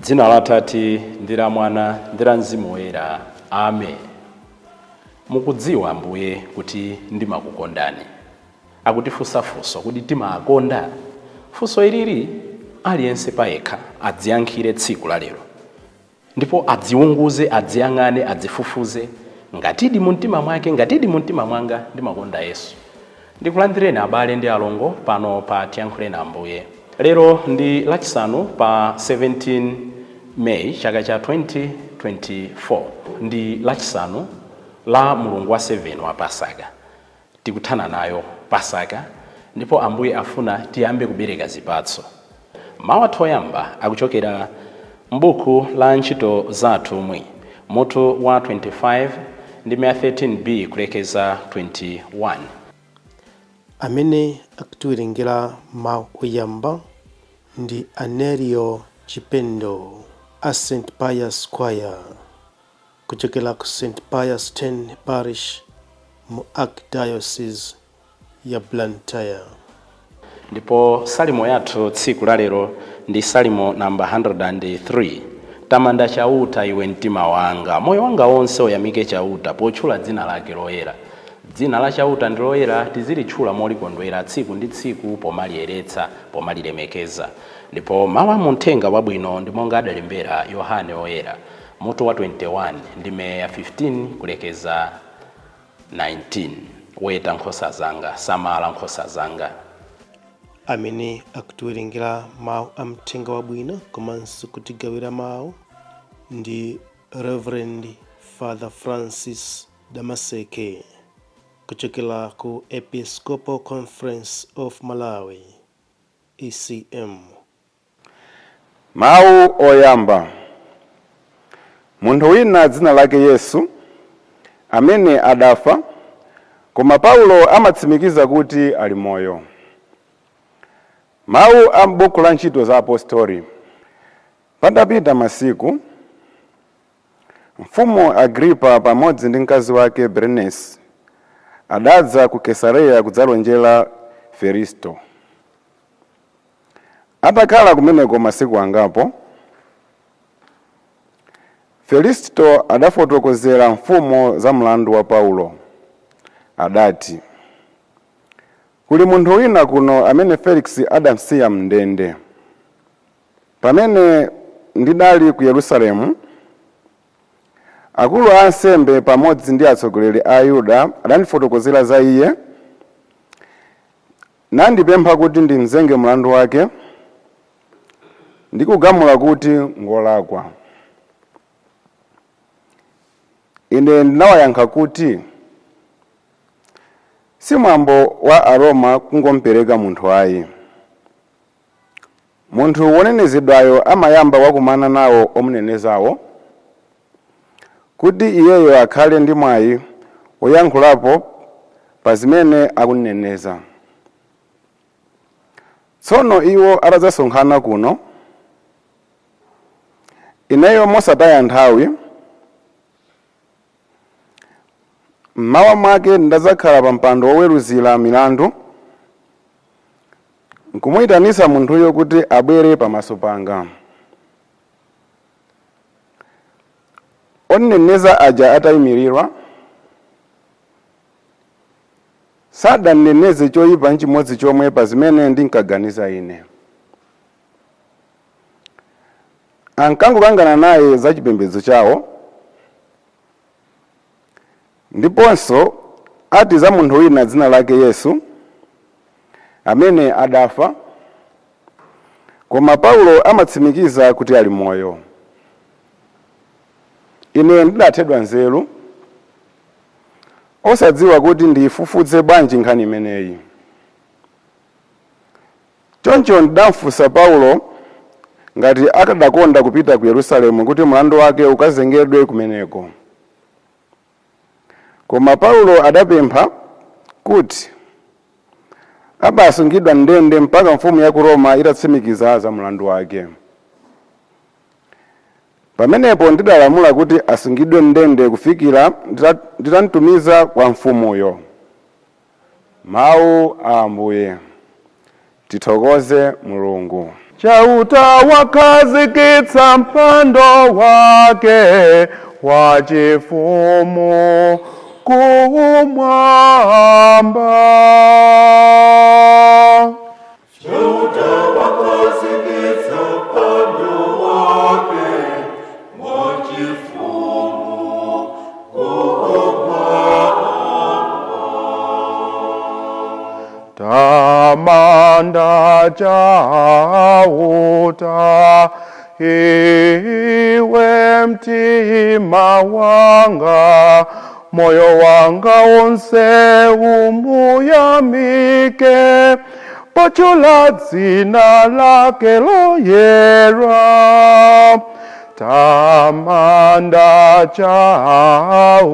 Dzina la Atate ndi la Mwana ndi la Mzimu Woyera. Amen. Mukudziwa Ambuye kuti ndimakukondani. Akutifunsa funso kuti timakonda. Funso ilili aliyense payekha adziyankhire tsiku la lero. Ndipo adziunguze, adziyang'ane, adzifufuze ngatidi mu mtima mwake, ngatidi mu mtima mwanga ndimakonda Yesu. Ndikulandireni abale ndi alongo pano pa Tiyankhuleni Ambuye. Lero ndi lachisanu pa 17 May chaka cha 2024. Ndi lachisanu la mulungu wa 7 wa Pasaka. Tikuthana nayo Pasaka ndipo Ambuye afuna tiyambe kubereka zipatso. Mawu athu oyamba akuchokera m'buku la Ntchito za Atumwi, mutu wa 25 ndi 13b kulekeza 21. Amene akutiwerengera mawu oyamba ndi Anerio Chipendo a St. Pius Choir kuchokera ku St. Pius X Parish mu Archdiocese ya Blantyre. Ndipo salimo yathu tsiku la lero ndi salimo namba 103. Tamanda chauta iwe mtima wanga, moyo wanga wonse uyamike chauta potchula dzina lake loyera. Dzina la chauta ndi loyera tizilitchula molikondwera tsiku ndi tsiku pomaliyeretsa, pomalilemekeza. Ndipo mawu mu Uthenga Wabwino ndi monga adalembera Yohane Oyera, mutu wa 21 ndime ya 15 kulekeza 19. Weta nkhosa zanga, samala nkhosa zanga. Amene akutiwerengera mawu a Uthenga Wabwino komanso kutigawira mawu ndi Reverend Father Francis Damaseke kuchokera ku Episcopal Conference of Malawi, ECM. Mawu oyamba. Munthu wina dzina lake Yesu amene adafa, koma Paulo amatsimikiza kuti ali moyo. Mawu a m'buku la Ntchito za Apostoli. Patapita masiku, mfumu Agripa pamodzi ndi mkazi wake Berenice adadza ku Kesareya kudzalonjera Feristo. Atakhala kumeneko masiku angapo, Feristo adafotokozera mfumu za mlandu wa Paulo. Adati, kuli munthu wina kuno amene Felix adamsiya mndende. Pamene ndidali ku Yerusalemu, akulu a ansembe pamodzi ndi atsogoleri a Ayuda adandifotokozera za iye, nandipempha kuti ndimzenge mlandu wake, ndikugamula kuti ngolakwa. Ine ndinawayankha kuti si mwambo wa Aroma kungompereka munthu ayi. Munthu wonenezedwayo amayamba wakumana nawo omunenezawo, kuti iyeyo akhale ndi mwayi woyankhulapo pa zimene akuneneza. Tsono iwo atadzasonkhana kuno, ineyo mosataya nthawi, mmawa mwake ndadzakhala pa mpando woweruzira milandu, nkumuyitanisa munthuyo kuti abwere pamaso panga. Oneneza aja atayimirirwa, sadaneneze choyipa nchimodzi chomwe pa zimene ndinkaganiza ine. Ankangokangana naye za chipembedzo chawo, ndiponso ati za munthu wina dzina lake Yesu amene adafa, koma Paulo amatsimikiza kuti ali moyo. Ine ndidathedwa nzeru, osadziwa kuti ndiyifufuze bwanji nkhani imeneyi. Choncho ndidamfunsa Paulo ngati akadakonda kupita ku Yerusalemu kuti mlandu wake ukazengedwe kumeneko. Koma Paulo adapempha kuti abasungidwa ndende mpaka mfumu ya ku Roma itatsimikiza za mlandu wake. Pamenepo ndidalamula kuti asungidwe ndende kufikira nditantumiza kwa mfumuyo. Mawu a Ambuye. Tithokoze Mulungu. chauta wakhazikitsa mpando wake wachifumu kumwamba. Tamanda chauta iwe mtima wanga, moyo wanga wonse umuyamike, pochula dzina lake loyera. Tamanda chauta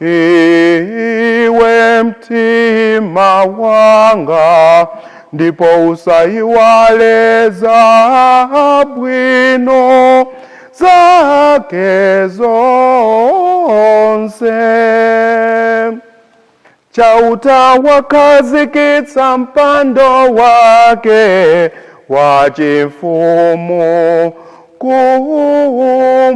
iwe mtima wanga, ndipo usayiwale zabwino zake zonse. Chauta wakhazikitsa mpando wake wachifumu kumwamba.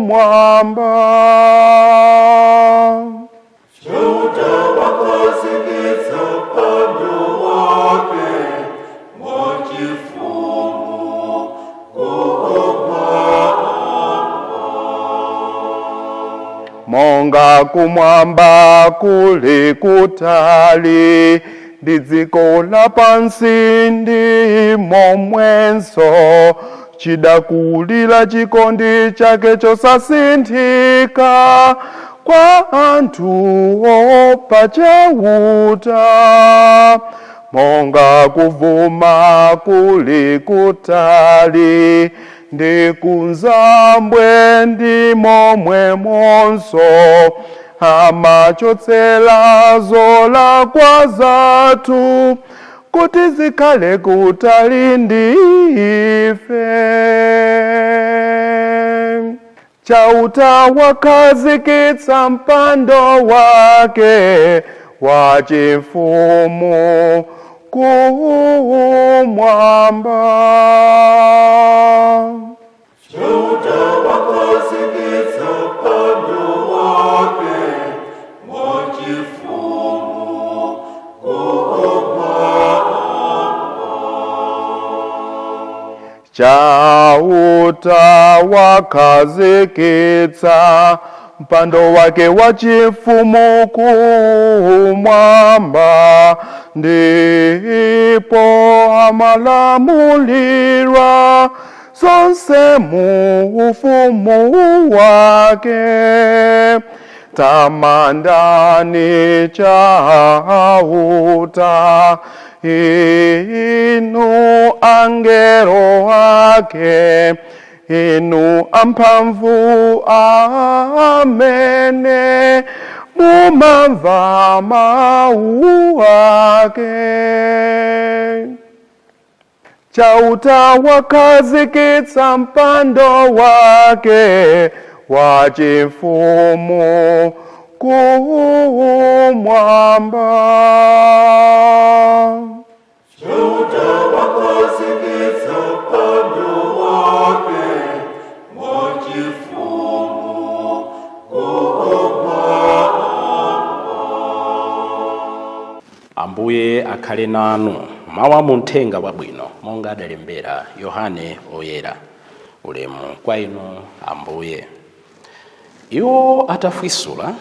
Monga kumwamba kuli kutali ndi dziko lapansi ndi momwenso, chidakulira chikondi chake chosasinthika kwa anthu opa chauta. Monga kuvuma kuli kutali ndi kunzambwe ndi momwemonso, amachotsera zolakwa zathu kuti zikhale kutali ndi ife. Chauta wakhazikitsa mpando wake wachifumu kumwamba. Chauta wakhazikitsa mpando wake wachifumu kumwamba, ndipo amalamulira zonse mu ufumu wake. Tamandani chauta inu angelo ake, inu amphamvu amene mumamva mawu ake. Chauta wakhazikitsa mpando wake wachifumu kumwamba. Ambuye akhale nanu. Mawu mu Uthenga Wabwino monga adalembera Yohane Oyera. Ulemu kwa inu Ambuye. Iwo atafwisula,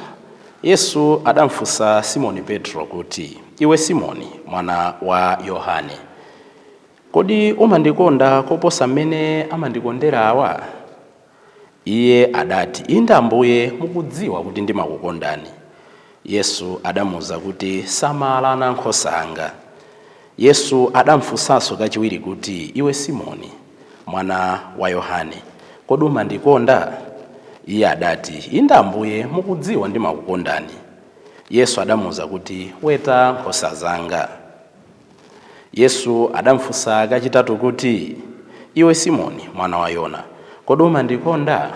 Yesu adamfunsa Simoni Petro kuti, iwe Simoni mwana wa Yohane, kodi umandikonda koposa mmene amandikondera awa? Iye adati, inde Ambuye, mukudziwa kuti ndimakukondani. Yesu adamuwuza kuti, samala nkhosa anga. Yesu adamfunsanso kachiwiri kuti, iwe Simoni mwana wa Yohane, kodi umandikonda? Iye adati, inde Ambuye, mukudziwa ndimakukondani. Yesu adamuwuza kuti, weta nkhosa zanga. Yesu adamfunsa kachitatu kuti, iwe Simoni mwana wa Yona, kodi umandikonda?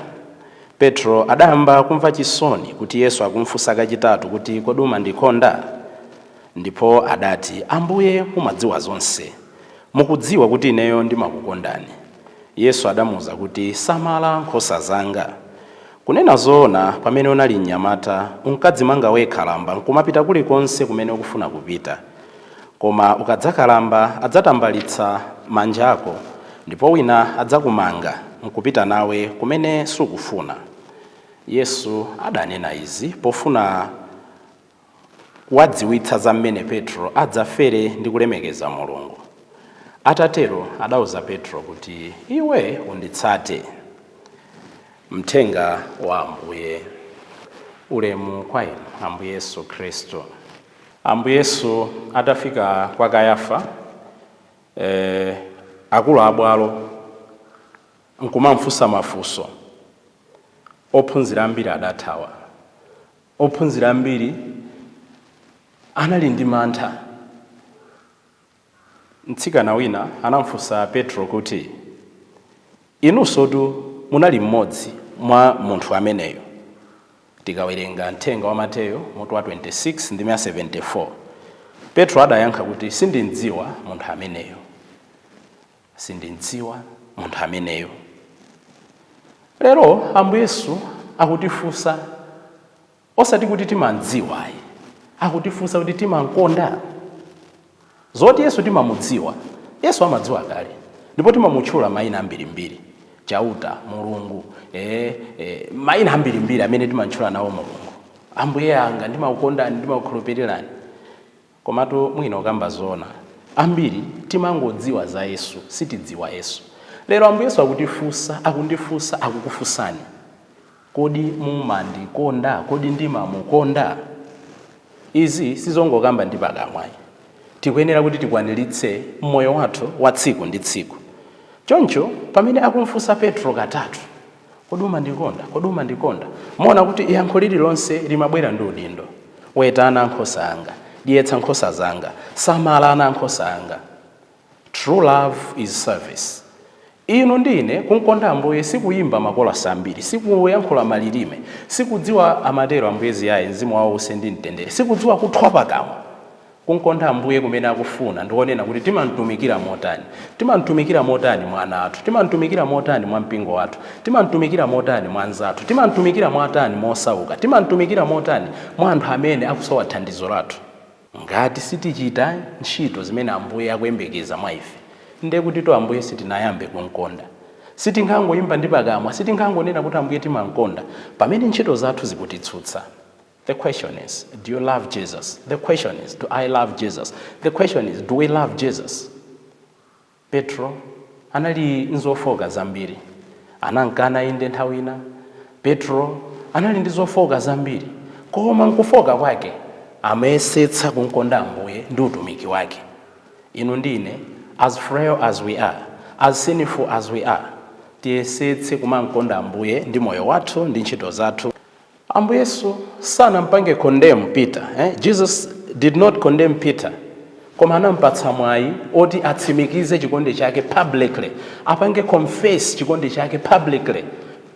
Petro adayamba kumva chisoni kuti Yesu akumfunsa kachitatu kuti kodi umandikonda? Ndipo adati, Ambuye mumadziwa zonse, mukudziwa kuti ineyo ndimakukondani. Yesu adamuwuza kuti samala nkhosa zanga. Kunena zoona, pamene unali mnyamata unkadzimanga wekha lamba nkumapita kulikonse kumene ukufuna kupita. Koma ukadzakalamba adzatambalitsa manja ako, ndipo wina adzakumanga nkupita nawe kumene sukufuna. Yesu adanena izi pofuna kuwadziwitsa za mmene Petro adzafere ndi kulemekeza Mulungu. Atatero adawuza Petro kuti iwe unditsate. Mthenga wa Ambuye. Ulemu kwa inu Ambuye Yesu Kristo. Ambuye Yesu atafika kwa Kayafa, akulu abwalo nkumamfunsa mafunso. Ophunzira ambiri adathawa. Ophunzira ambiri anali ndi mantha. Mtsikana wina anamfunsa Petro kuti inunsotu munali mmodzi mwa munthu ameneyo. Tikawerenga mthenga wa Mateyo mutu wa 26 ndi 74. Petro adayankha kuti sindindziwa munthu ameneyo. Sindindziwa munthu ameneyo. Lero Ambuye Yesu akutifunsa osati kuti timandziwa, akutifunsa kuti timankonda. Zoti Yesu timamudziwa, Yesu amadziwa kale. Ndipo timamutchula mayina ambirimbiri. Chauta, Mulungu, mayina ambirimbiri amene timatchula nawo Mulungu. Ambuye anga ndimakukondani, ndimakukhulupirirani. Komatu mwina ukamba zoona, ambiri timangodziwa za Yesu, sitidziwa Yesu. Lero Ambuye Yesu akundifunsa, akukufunsani. Kodi mumandikonda, kodi ndimamukonda? Izi sizongokamba ndi pakamwa. Tikuyenera kuti tikwaniritse moyo wathu wa tsiku ndi tsiku. Choncho pamene akumfunsa Petro katatu, kodi umandikonda, kodi umandikonda? Muona kuti yankho lililonse limabwera ndi udindo. Wetana nkhosa anga, dyetsa nkhosa zanga, samala ana nkhosa anga. True love is service. Inu ndine kunkonda Ambuye sikuyimba makolasi ambiri, sikuyankhula malilime, sikudziwa amatero Ambuye ziyaye mzimu wawo usendi mtendere, sikudziwa kuthwa pakamwa. Kunkonda Ambuye kumene akufuna ndikonena kuti timantumikira motani. Timantumikira motani mwa ana athu, timantumikira motani mwa mpingo wathu, timantumikira motani mwa anzathu, timantumikira motani mosauka, timantumikira motani mwa anthu amene akusowa thandizo lathu. Ngati sitichita ntchito zimene Ambuye akuyembekeza mwa ife, ndiye kuti to Ambuye sitinayambe kunkonda. Sitingangoyimba ndi pakamwa, sitingangonena kuti Ambuye timankonda pamene ntchito zathu zikutitsutsa. The question is, do you love Jesus? The question is, do I love Jesus? The question is, do we love Jesus? Petro anali nzofoka zambiri. Anankana inde nthawi ina. Petro anali ndi zofoka zambiri. Koma nkufoka kwake amesetsa kunkonda Ambuye ndi utumiki wake. Inu ndine, as frail as we are, as sinful as we are, tiyesetse kumankonda Ambuye ndi moyo wathu ndi ntchito zathu. Ambuye Yesu sanampange condemn Peter. Jesus did not condemn Peter. Koma anampatsa mwayi oti atsimikize chikondi chake publicly. Apange confess chikondi chake publicly.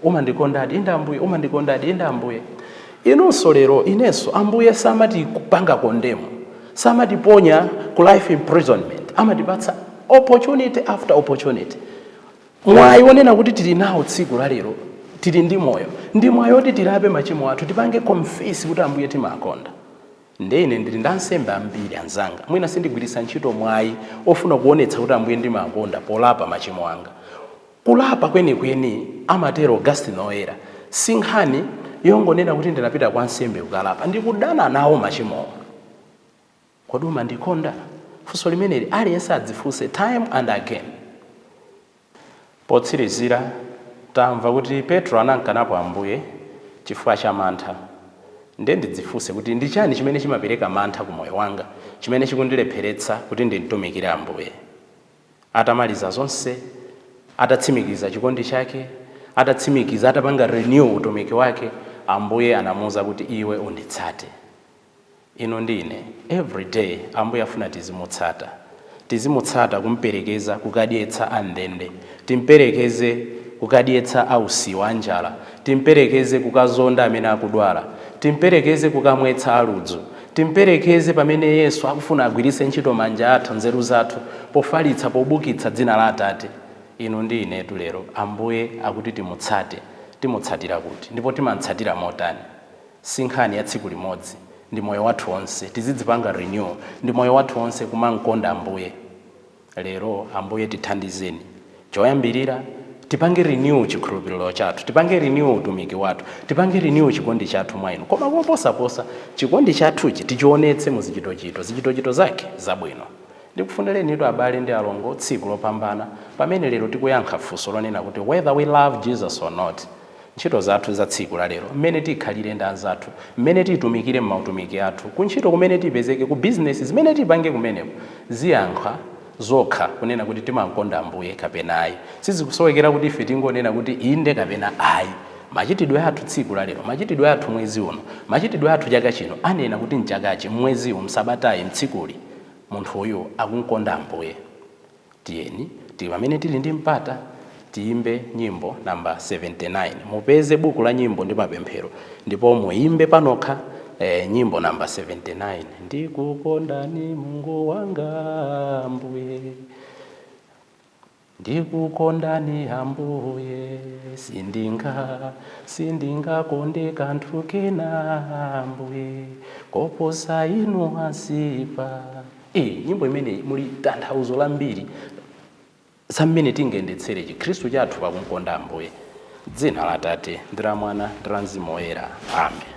Umandikondadi inde Ambuye, umandikondadi inde Ambuye. Inunso lero inenso Ambuye samati kupanga condemn, samatiponya ku life imprisonment, amatipatsa opportunity after opportunity. Mwayi wonena kuti tili nawo tsiku la lero, tili ndi moyo, ndi mwayi oti tilape machimo athu, tipange confess kuti Ambuye timakonda. Ndine ndili ndi ansembe ambiri anzanga, mwina sindigwiritsa ntchito mwayi ofuna kuonetsa kuti Ambuye ndimakonda polapa machimo anga. Kulapa kwenikweni amatero Augustine Oyera, sinkhani yongonena kuti ndinapita kwa ansembe kukalapa, ndikudana nawo machimo. Kodi umandikonda? Funso limeneli aliyense adzifunse time and again. Potsirizira tamva kuti Petro anankanapo Ambuye chifukwa cha mantha. Ndiye ndidzifunse kuti ndi chani chimene chimapereka mantha ku moyo wanga, chimene chikundilepheretsa kuti ndimtumikire Ambuye. Atamaliza zonse, atatsimikiza chikondi chake, atatsimikiza, atapanga renew utumiki wake, Ambuye anamuwuza kuti iwe unditsate. Ino ndine every day Ambuye afuna tizimutsata. Tizimutsata kumperekeza kukadyetsa andende, timperekeze kukadyetsa ausiwa anjala, timperekeze kukazonda amene akudwala, timperekeze kukamwetsa aludzu, timperekeze pamene Yesu akufuna agwiritse ntchito manja athu, nzeru zathu pofalitsa pobukitsa dzina la Atate. Inu ndi inetu lero Ambuye akuti timutsate, timutsatira kuti ndipo timatsatira motani? Si nkhani ya tsiku limodzi, ndi moyo wathu wonse tizidzipanga renew, ndi moyo wathu wonse kumankonda Ambuye. Lero Ambuye tithandizeni. Choyambirira tipange renew chikhulupiriro chathu, tipange renew utumiki wathu, tipange renew chikondi chathu mwa inu. Koma koposaposa chikondi chathuchi tichionetse mu zichitochito zake zabwino. Ndikufunireni inu abale ndi alongo tsiku lopambana pamene lero tikuyankha funso lonena kuti whether we love Jesus or not. Ntchito zathu za tsiku la lero, mmene tikhalire ndi anzathu, mmene titumikire m'mautumiki athu, kuntchito kumene tipezeke, ku business zimene tipange kumeneko, ziyankha zokha kunena kuti timankonda Ambuye kapena ayi. Sizikusowekera kuti ife tingonena kuti inde kapena ayi. Machitidwe athu tsiku la lero, machitidwe athu mwezi uno, machitidwe athu chaka chino anena kuti mchakachi, mwezi msabatayi, mtsikuli munthu uyu akunkonda Ambuye. Tiyeni pamene tili ndi mpata tiyimbe nyimbo namba 79. Mupeze buku la nyimbo ndi mapemphero ndipo muimbe panokha nyimbo namba 79. Ndikukondani Mungu wanga Ambuye, ndikukondani Ambuye, sindingakonde kanthu kena Ambuye koposa inu asipa. Nyimbo imene muli tanthauzo lambiri zamene tingayendetsere chikhristu chathu pakukonda Ambuye. Dzina la Atate ndi la Mwana ndi la Mzimu Woyera. Amen.